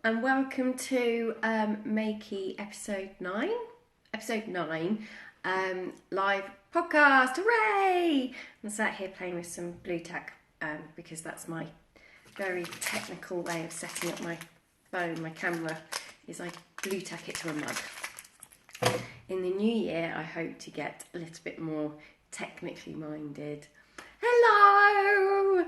and welcome to Make.e episode 9. Episode 9, live podcast, hooray! I'm sat here playing with some blue tack because that's my very technical way of setting up my phone, my camera, is I blue tack it to a mug. In the new year, I hope to get a little bit more technically minded. Hello!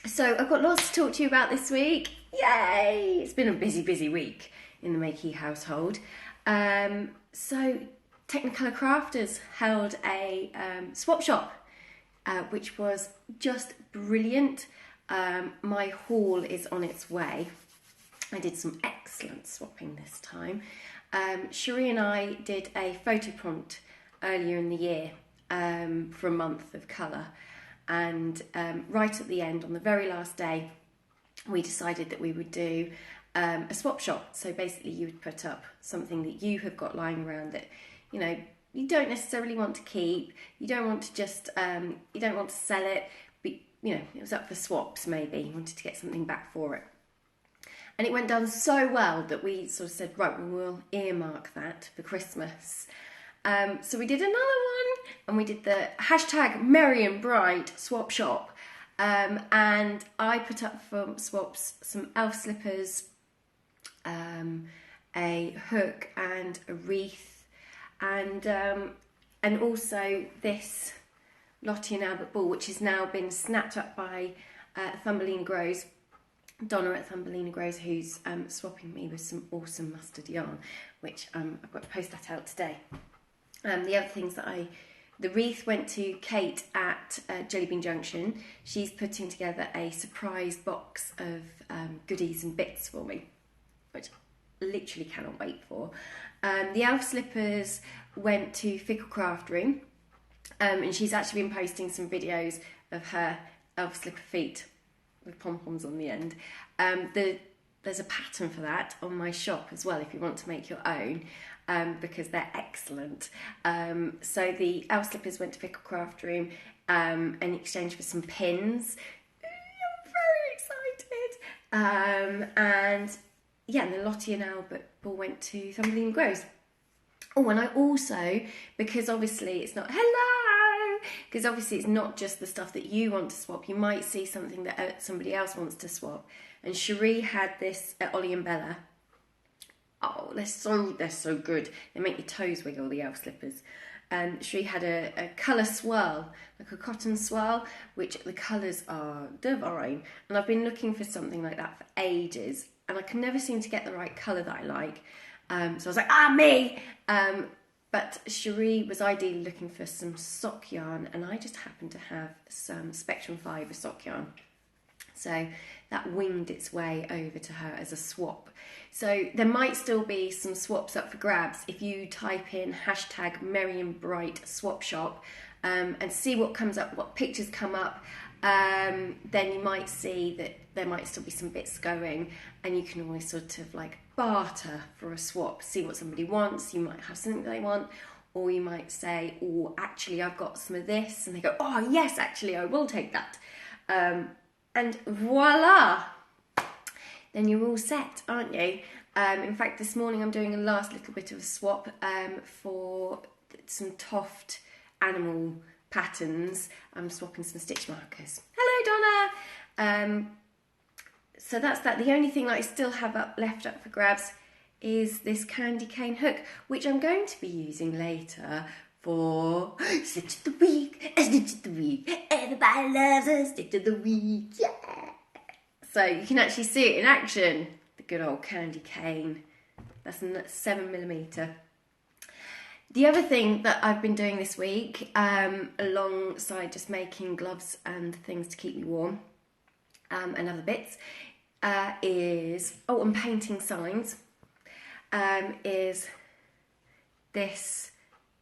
So I've got lots to talk to you about this week. Yay! It's been a busy week in the Make.e household. So Technicolor Crafters held a swap shop, which was just brilliant. My haul is on its way. I did some excellent swapping this time. Sherrie and I did a photo prompt earlier in the year for a month of colour. And right at the end, on the very last day, we decided that we would do a swap shop. So basically you would put up something that you have got lying around that, you know, you don't necessarily want to keep. You don't want to just, you don't want to sell it, but, you know, it was up for swaps maybe. You wanted to get something back for it. And it went down so well that we sort of said, right, well, we'll earmark that for Christmas. So we did another one, and we did the hashtag Merry and Bright swap shop. And I put up for swaps some elf slippers, a hook and a wreath, and also this Lottie and Albert ball, which has now been snapped up by Thumbelina Grows, Donna at Thumbelina Grows, who's swapping me with some awesome mustard yarn, which I've got to post that out today. The other things that the wreath went to Kate at Jellybean Junction. She's putting together a surprise box of goodies and bits for me, which I literally cannot wait for. The elf slippers went to Fickle Craft Room, and she's actually been posting some videos of her elf slipper feet with pom-poms on the end. There's a pattern for that on my shop as well if you want to make your own, because they're excellent. So the elf slippers went to Fickle Craft Room in exchange for some pins. I'm very excited. And yeah, and the Lottie and Albert ball went to Thumbelina Grows. Oh, and I also, because obviously it's not just the stuff that you want to swap. You might see something that somebody else wants to swap. And Sherrie had this at Ollie and Bella. Oh, they're so good. They make your toes wiggle, the elf slippers. And Sherrie had a colour swirl, like a cotton swirl, which the colours are divine. And I've been looking for something like that for ages, and I can never seem to get the right colour that I like. So I was like, me! But Sherrie was ideally looking for some sock yarn, and I just happened to have some Spectrum Fibre sock yarn. So that winged its way over to her as a swap. So there might still be some swaps up for grabs if you type in hashtag Merry and Bright swap shop and see what comes up, what pictures come up. Then you might see that there might still be some bits going, and you can always sort of like barter for a swap, see what somebody wants. You might have something they want, or you might say, oh, actually I've got some of this, and they go, oh yes, actually I will take that. And voila, then you're all set, aren't you? In fact, this morning I'm doing a last little bit of a swap for some Toft animal patterns. I'm swapping some stitch markers. Hello, Donna. So that's that. The only thing that I still have left up for grabs is this candy cane hook, which I'm going to be using later for Stitch of the Week, Stitch of the Week. Everybody loves a Stitch of the Week, yeah! So you can actually see it in action, the good old candy cane. That's a 7mm. The other thing that I've been doing this week, alongside just making gloves and things to keep me warm, and other bits, is, and painting signs, is this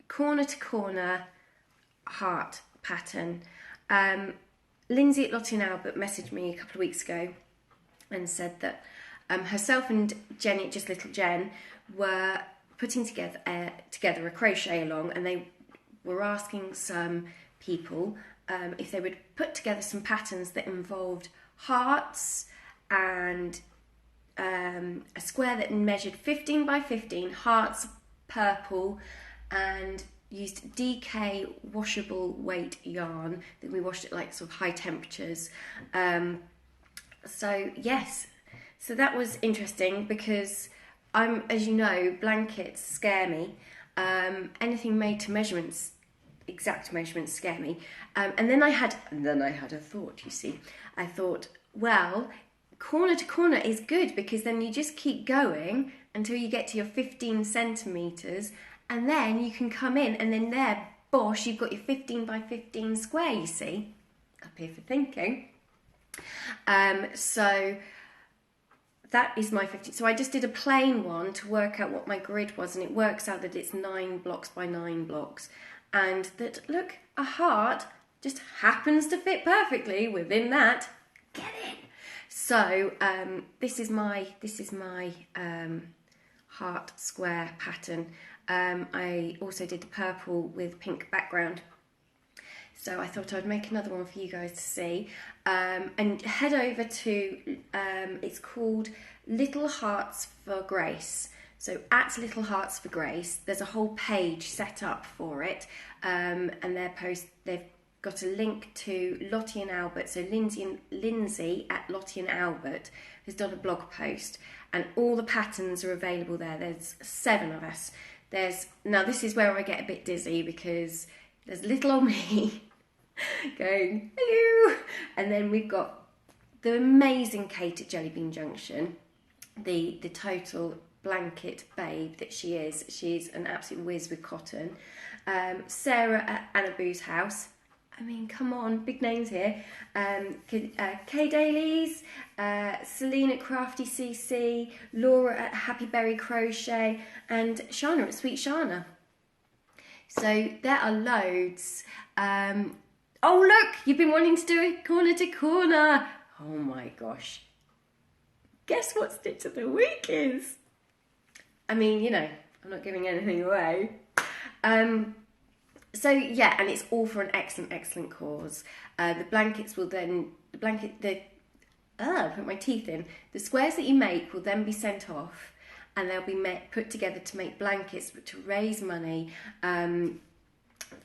corner to corner heart pattern. Lindsay at Lottie and Albert messaged me a couple of weeks ago and said that herself and Jenny, just little Jen, were putting together a crochet along, and they were asking some people if they would put together some patterns that involved hearts and a square that measured 15 by 15, hearts, purple, and used DK washable weight yarn that we washed at like sort of high temperatures. So yes, so that was interesting because as you know, blankets scare me. Anything made to measurements, exact measurements, scare me. And then I had a thought. You see, I thought, well, corner to corner is good because then you just keep going until you get to your 15 centimeters, and then you can come in, and then there, bosh, you've got your 15 by 15 square. You see, up here for thinking. So that is my 15. So I just did a plain one to work out what my grid was, and it works out that it's 9 blocks by 9 blocks, and that, look, a heart just happens to fit perfectly within that. Get in. So this is my heart square pattern. I also did the purple with pink background. So I thought I'd make another one for you guys to see. And head over to, it's called Little Hearts for Grace. So at Little Hearts for Grace, there's a whole page set up for it. And they've got a link to Lottie and Albert. So Lindsay at Lottie and Albert has done a blog post. And all the patterns are available there. There's 7 of us. Now this is where I get a bit dizzy because there's little old me going, hello. And then we've got the amazing Kate at Jellybean Junction, the total blanket babe that she is. She's an absolute whiz with cotton. Sarah at Anna Boo's house. I mean, come on, big names here. Kay Dailies, Celine at Crafty CC, Laura at Happy Berry Crochet, and Shana at Sweet Shana. So there are loads. Oh look, you've been wanting to do it corner to corner. Oh my gosh. Guess what stitch of the week is? I mean, you know, I'm not giving anything away. So yeah, and it's all for an excellent cause. The blankets will then, I put my teeth in. The squares that you make will then be sent off, and they'll be put together to make blankets to raise money to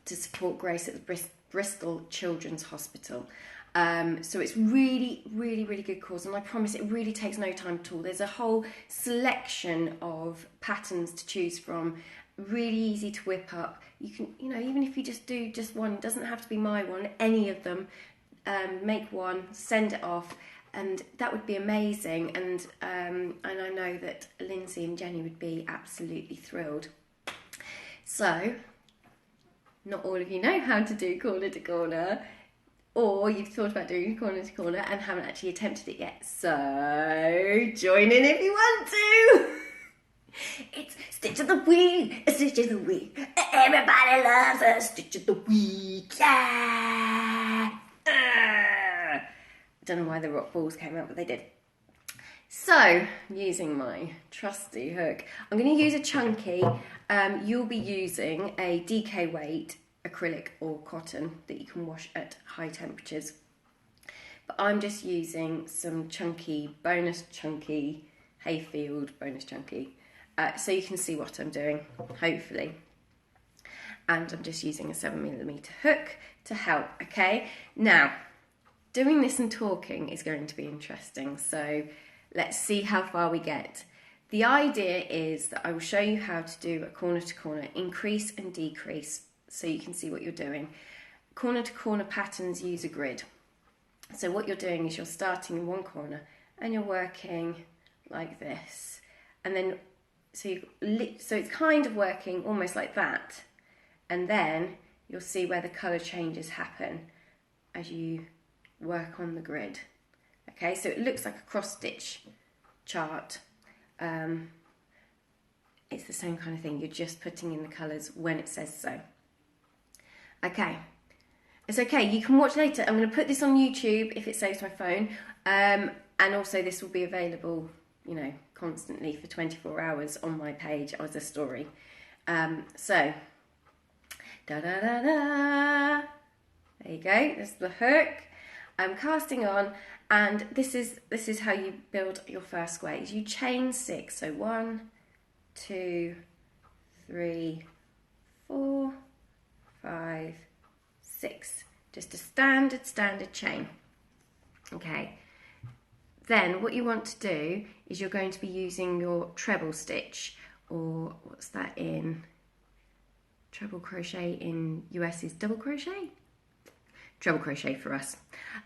support Grace at the Bristol Children's Hospital. So it's really good cause, and I promise it really takes no time at all. There's a whole selection of patterns to choose from, really easy to whip up. You can, you know, even if you just do just one, it doesn't have to be my one, any of them, make one, send it off, and that would be amazing. And I know that Lindsay and Jenny would be absolutely thrilled. So, not all of you know how to do corner to corner, or you've thought about doing corner to corner and haven't actually attempted it yet. So, join in if you want to. It's Stitch of the Week, a Stitch of the Week. Everybody loves a Stitch of the Week. Yeah. I don't know why the rock balls came out, but they did. So, using my trusty hook, I'm going to use a chunky. You'll be using a DK weight acrylic or cotton that you can wash at high temperatures. But I'm just using some chunky, bonus chunky, Hayfield bonus chunky. So you can see what I'm doing, hopefully. And I'm just using a 7mm hook to help, okay? Now, doing this and talking is going to be interesting, so let's see how far we get. The idea is that I will show you how to do a corner to corner, increase and decrease, so you can see what you're doing. Corner to corner patterns use a grid. So what you're doing is you're starting in one corner and you're working like this. And then, so it's kind of working almost like that. And then you'll see where the colour changes happen as you work on the grid. Okay, so it looks like a cross stitch chart. It's the same kind of thing. You're just putting in the colours when it says so. Okay, it's okay. You can watch later. I'm going to put this on YouTube if it saves my phone. And also this will be available, you know, constantly for 24 hours on my page as a story. So, da-da-da-da. There you go. There's the hook. casting on, and this is how you build your first square. You chain 6, so 1, 2, 3, 4, 5, 6. Just a standard chain. Okay. Then what you want to do is you're going to be using your treble stitch, or what's that in? Treble crochet in US is double crochet? Treble crochet for us.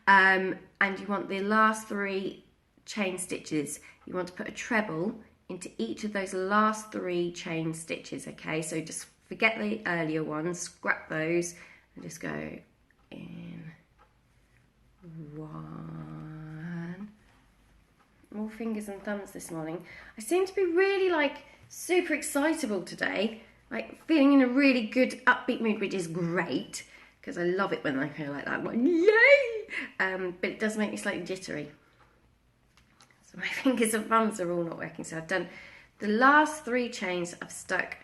And you want the last 3 chain stitches, you want to put a treble into each of those last 3 chain stitches, okay? So just forget the earlier ones, scrap those, and just go in 1. More fingers and thumbs this morning. I seem to be really like super excitable today, like feeling in a really good upbeat mood, which is great because I love it when I feel like that. I'm like, yay! But it does make me slightly jittery. So my fingers and thumbs are all not working. So I've done the last 3 chains. I've stuck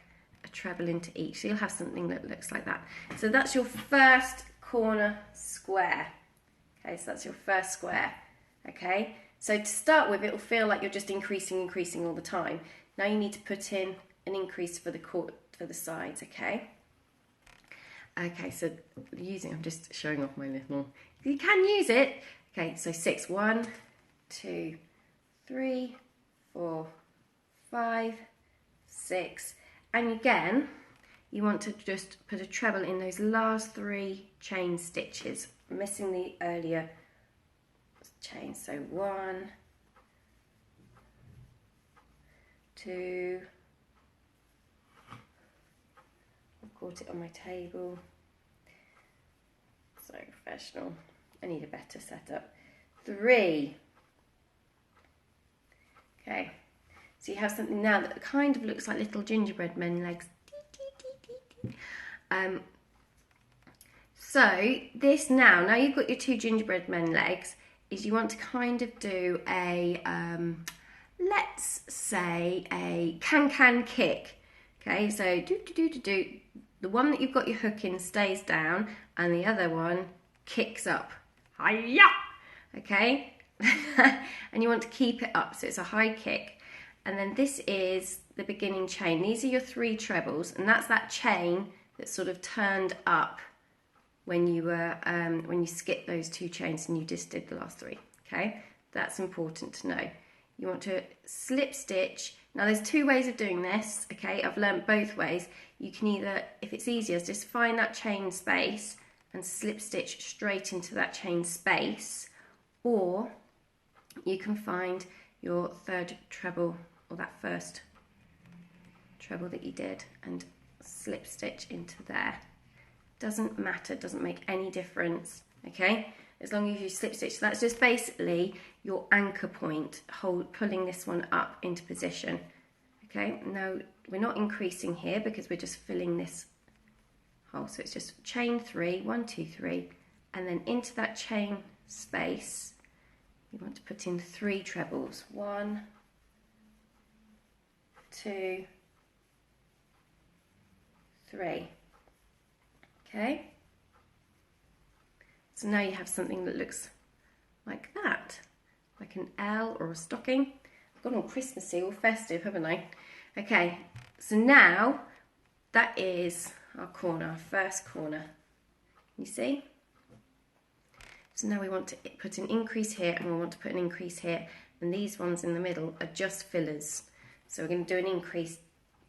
a treble into each. So you'll have something that looks like that. So that's your first corner square. Okay, so that's your first square. Okay, so to start with, it will feel like you're just increasing all the time. Now you need to put in an increase for the sides. Okay. Okay, so I'm just showing off my little. You can use it. Okay, so 6, 1, 2, 3, 4, 5, 6, and again, you want to just put a treble in those last 3 chain stitches, missing the earlier chain. So 1, 2. I've caught it on my table. So professional. I need a better setup. 3. Okay. So you have something now that kind of looks like little gingerbread men legs. So this now you've got your 2 gingerbread men legs, is you want to kind of do a, let's say a can kick. Okay, so do. The one that you've got your hook in stays down and the other one kicks up. Hi-ya! Okay, and you want to keep it up, so it's a high kick. And then this is the beginning chain. These are your 3 trebles, and that's that chain that sort of turned up when you were when you skipped those 2 chains and you just did the last 3. Okay, that's important to know. You want to slip stitch. Now there's 2 ways of doing this. Okay, I've learned both ways. You can either, if it's easier, just find that chain space and slip stitch straight into that chain space, or you can find your 3rd treble, or that first treble that you did, and slip stitch into there. Doesn't matter, doesn't make any difference, okay, as long as you slip stitch. So that's just basically your anchor point, pulling this one up into position. Okay, now we're not increasing here because we're just filling this hole, so it's just chain 3, 1, 2, 3, and then into that chain space you want to put in 3 trebles. 1, 2, 3. Okay, so now you have something that looks like that, like an L or a stocking. I've gone all Christmassy, all festive, haven't I? Okay, so now that is our corner, our first corner. You see? So now we want to put an increase here, and we want to put an increase here, and these ones in the middle are just fillers. So we're going to do an increase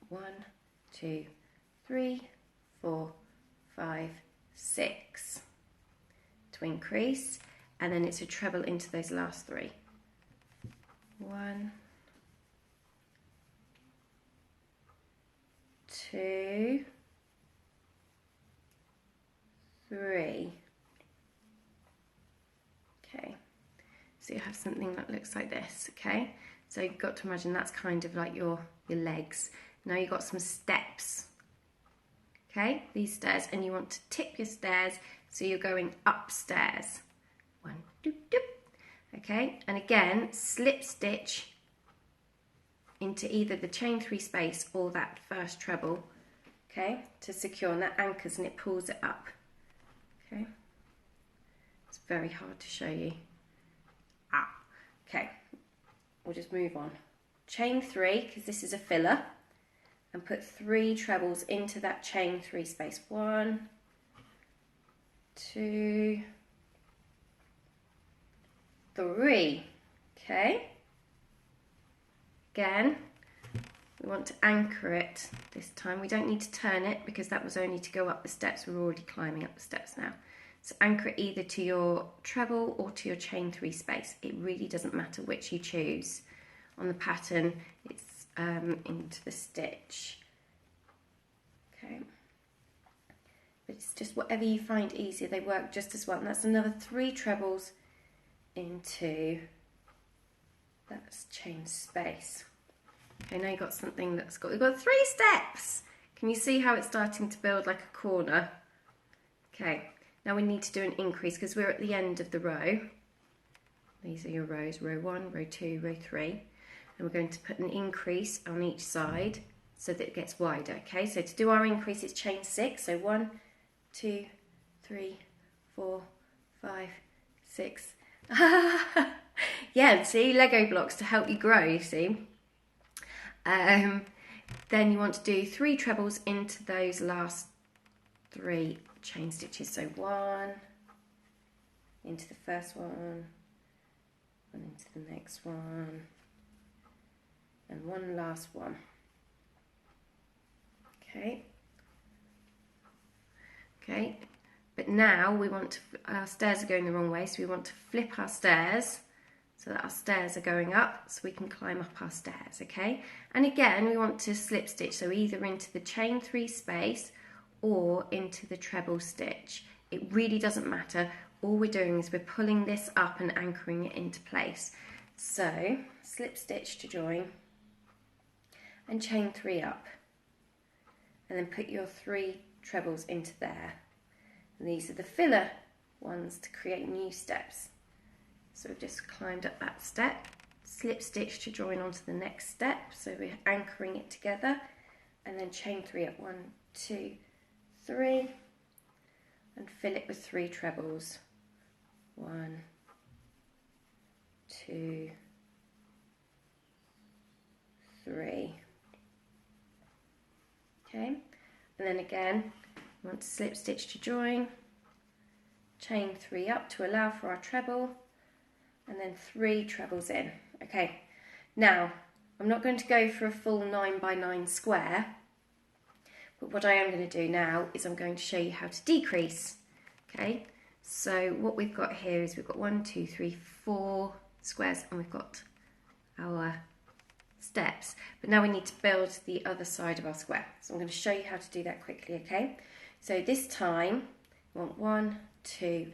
1, 2, 3, 4, 5, 6 to increase, and then it's a treble into those last 3. 1, 2, 3. Okay, so you have something that looks like this. Okay, so you've got to imagine that's kind of like your legs. Now you've got some steps. Okay, these stairs, and you want to tip your stairs so you're going upstairs. 1, 2, 2. Okay, and again slip stitch into either the chain 3 space or that first treble, okay, to secure, and that anchors and it pulls it up. Okay, it's very hard to show you. Okay, we'll just move on. Chain 3, because this is a filler, and put 3 trebles into that chain 3 space. 1, 2, 3. Okay. Again, we want to anchor it this time. We don't need to turn it because that was only to go up the steps. We're already climbing up the steps now. So anchor it either to your treble or to your chain 3 space. It really doesn't matter which you choose. On the pattern, it's into the stitch. Okay. But it's just whatever you find easier. They work just as well. And that's another 3 trebles into that chain space. Okay, now you've got something we've got 3 steps. Can you see how it's starting to build like a corner? Okay. Now we need to do an increase because we're at the end of the row. These are your rows, row 1, row 2, row 3. And we're going to put an increase on each side so that it gets wider. Okay, so to do our increase, it's chain 6. So 1, 2, 3, 4, 5, 6. Yeah, see, Lego blocks to help you grow, you see. Then you want to do 3 trebles into those last 3 chain stitches. So 1 into the first one into the next one, and 1 last one. Okay, but now we want to, our stairs are going the wrong way, so we want to flip our stairs so that our stairs are going up so we can climb up our stairs. Okay, and again we want to slip stitch, so either into the chain 3 space or into the treble stitch. It really doesn't matter. All we're doing is we're pulling this up and anchoring it into place. So slip stitch to join and chain 3 up, and then put your 3 trebles into there. And these are the filler ones to create new steps. So we've just climbed up that step, slip stitch to join onto the next step, so we're anchoring it together, and then chain 3 up, 1, 2, 3, and fill it with 3 trebles. 1, 2, 3. Okay, and then again we want to slip stitch to join, chain 3 up to allow for our treble, and then 3 trebles in. Okay, now I'm not going to go for a full 9 by 9 square, but what I am going to do now is I'm going to show you how to decrease. Okay, so what we've got here is we've got 1, 2, 3, 4 squares, and we've got our steps, but now we need to build the other side of our square. So I'm going to show you how to do that quickly. Okay, so this time you want 1, 2,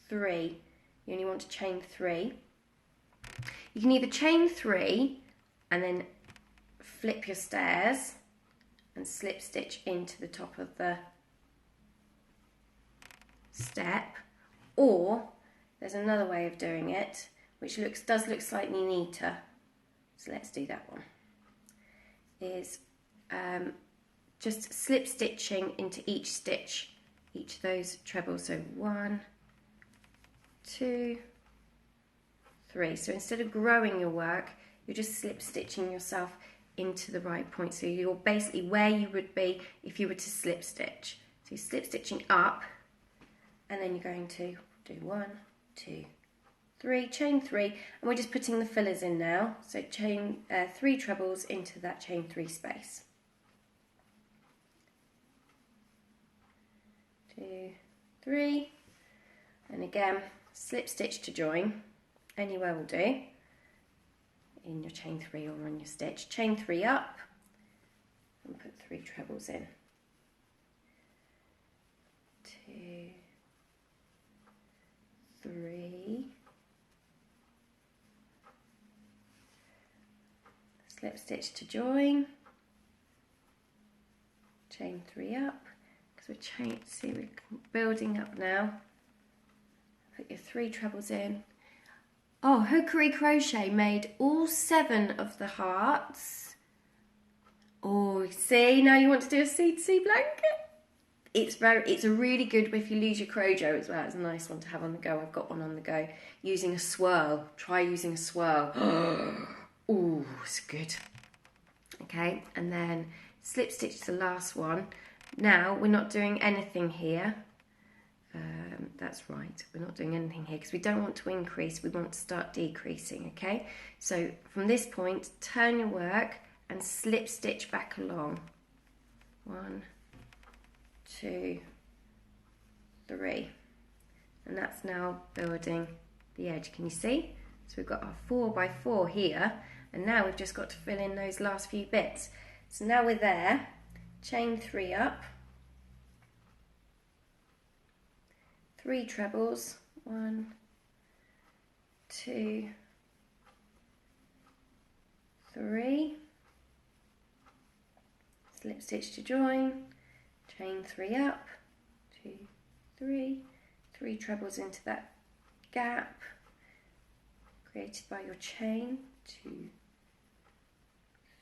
3. You only want to chain 3. You can either chain 3 and then flip your stairs and slip stitch into the top of the step, or there's another way of doing it which does look slightly neater. So let's do that one. Is just slip stitching into each stitch, each of those trebles. So 1, 2, 3. So instead of growing your work, you're just slip stitching yourself into the right point. So you're basically where you would be if you were to slip stitch. So you're slip stitching up, and then you're going to do 1, 2, 3, chain 3, and we're just putting the fillers in now. So chain 3 trebles into that chain 3 space. 2, 3, and again slip stitch to join. Anywhere will do. In your chain 3 or on your stitch, chain 3 up, and put 3 trebles in. 2, 3. Slip stitch to join, chain 3 up, because we're building up now. Put your 3 trebles in. Oh, Hookery Crochet made all 7 of the hearts. Oh, see, now you want to do a C2C blanket? it's a really good if you lose your crojo as well. It's a nice one to have on the go. I've got one on the go using a swirl. Try using a swirl. Ooh, it's good. Okay, and then slip stitch the last one. Now we're not doing anything here. That's right, we're not doing anything here because we don't want to increase, we want to start decreasing. Okay, so from this point, turn your work and slip stitch back along. 1, 2, 3, and that's now building the edge. Can you see? So we've got our 4x4 here, and now we've just got to fill in those last few bits. So now we're there. Chain 3 up, 3 trebles, 1, 2, 3, slip stitch to join, chain 3 up, 2, 3, 3 trebles into that gap created by your chain, 2,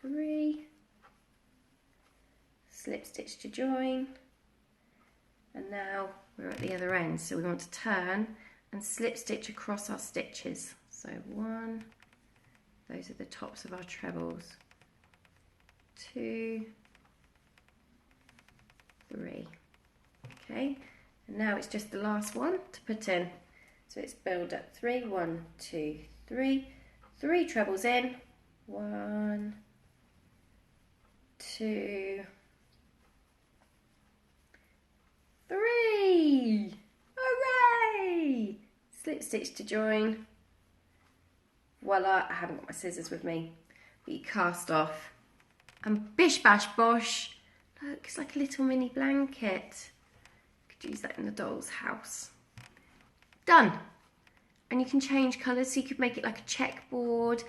3, slip stitch to join, and now we're at the other end, so we want to turn and slip stitch across our stitches. So 1, those are the tops of our trebles, 2, 3. Okay, and now it's just the last one to put in. So it's build up 3, 1, 2, 3, 3 trebles in, 1, 2, 3. Hooray! Slip stitch to join. Voila, I haven't got my scissors with me, but you cast off. And bish bash bosh. Look, it's like a little mini blanket. Could use that in the doll's house. Done. And you can change colours, so you could make it like a checkboard.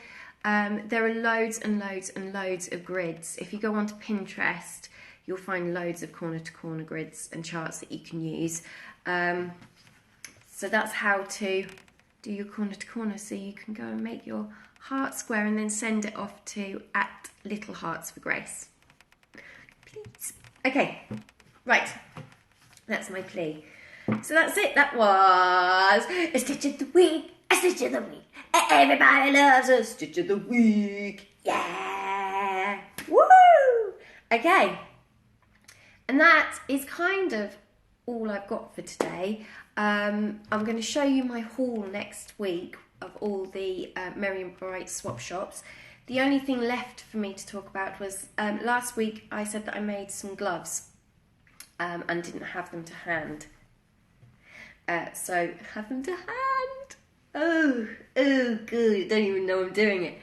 There are loads and loads and loads of grids. If you go onto Pinterest, you'll find loads of corner to corner grids and charts that you can use. So that's how to do your corner to corner. So you can go and make your heart square and then send it off to @LittleHeartsForGrace. Please. Okay, right. That's my plea. So that's it. That was a stitch of the week. A stitch of the week. Everybody loves a stitch of the week. Yeah. Woo! Okay. And that is kind of all I've got for today. I'm going to show you my haul next week of all the Merry and Bright swap shops. The only thing left for me to talk about was last week I said that I made some gloves and didn't have them to hand. So have them to hand. Oh, good. I don't even know I'm doing it.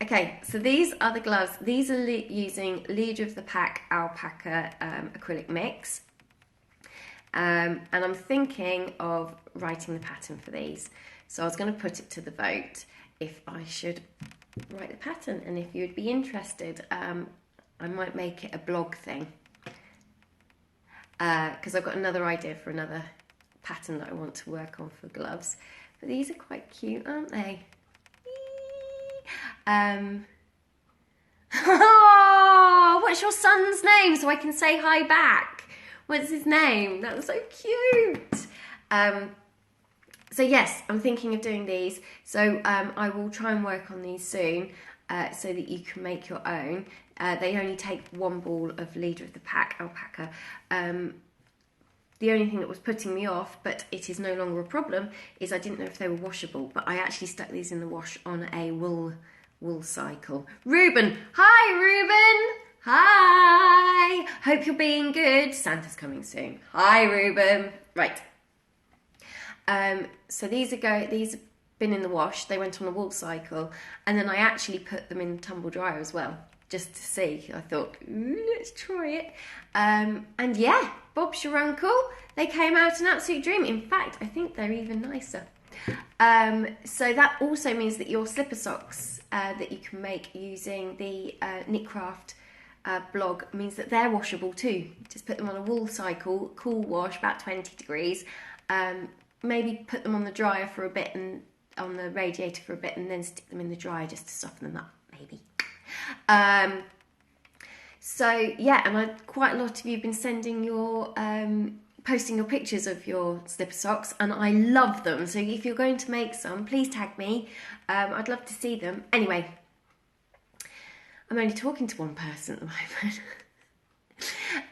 Okay, so these are the gloves. These are using Leader of the Pack Alpaca acrylic mix. And I'm thinking of writing the pattern for these. So I was going to put it to the vote if I should write the pattern. And if you'd be interested, I might make it a blog thing. Because I've got another idea for another pattern that I want to work on for gloves. But these are quite cute, aren't they? Oh, what's your son's name so I can say hi back? What's his name? That's so cute. So yes, I'm thinking of doing these. So I will try and work on these soon so that you can make your own. They only take 1 ball of Leader of the Pack Alpaca. The only thing that was putting me off, but it is no longer a problem, is I didn't know if they were washable, but I actually stuck these in the wash on a wool cycle. Ruben! Hi, Ruben! Hi! Hope you're being good. Santa's coming soon. Hi, Ruben. Right. So these have been in the wash. They went on a wool cycle, and then I actually put them in the tumble dryer as well, just to see. I thought, let's try it. And yeah, Bob's your uncle. They came out an absolute dream. In fact, I think they're even nicer. So that also means that your slipper socks that you can make using the Knitcraft blog means that they're washable too. Just put them on a wool cycle, cool wash, about 20 degrees. Maybe put them on the dryer for a bit and on the radiator for a bit, and then stick them in the dryer just to soften them up, maybe. So yeah, and quite a lot of you have been sending your posting your pictures of your slipper socks, and I love them. So if you're going to make some, please tag me. I'd love to see them. Anyway, I'm only talking to one person at the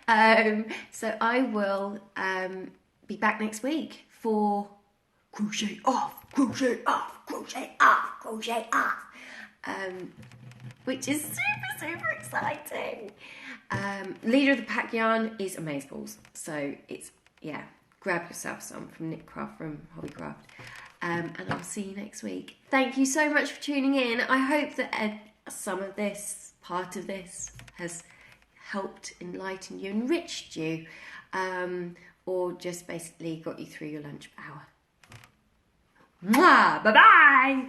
moment. So I will be back next week for crochet off, crochet off, crochet off, crochet off. Which is super exciting. Leader of the pack yarn is Amazeballs. So it's, yeah, grab yourself some from Knit Craft from Hobbycraft. And I'll see you next week. Thank you so much for tuning in. I hope that some of this, part of this, has helped enlighten you, enriched you, or just basically got you through your lunch hour. Mwah! Bye-bye!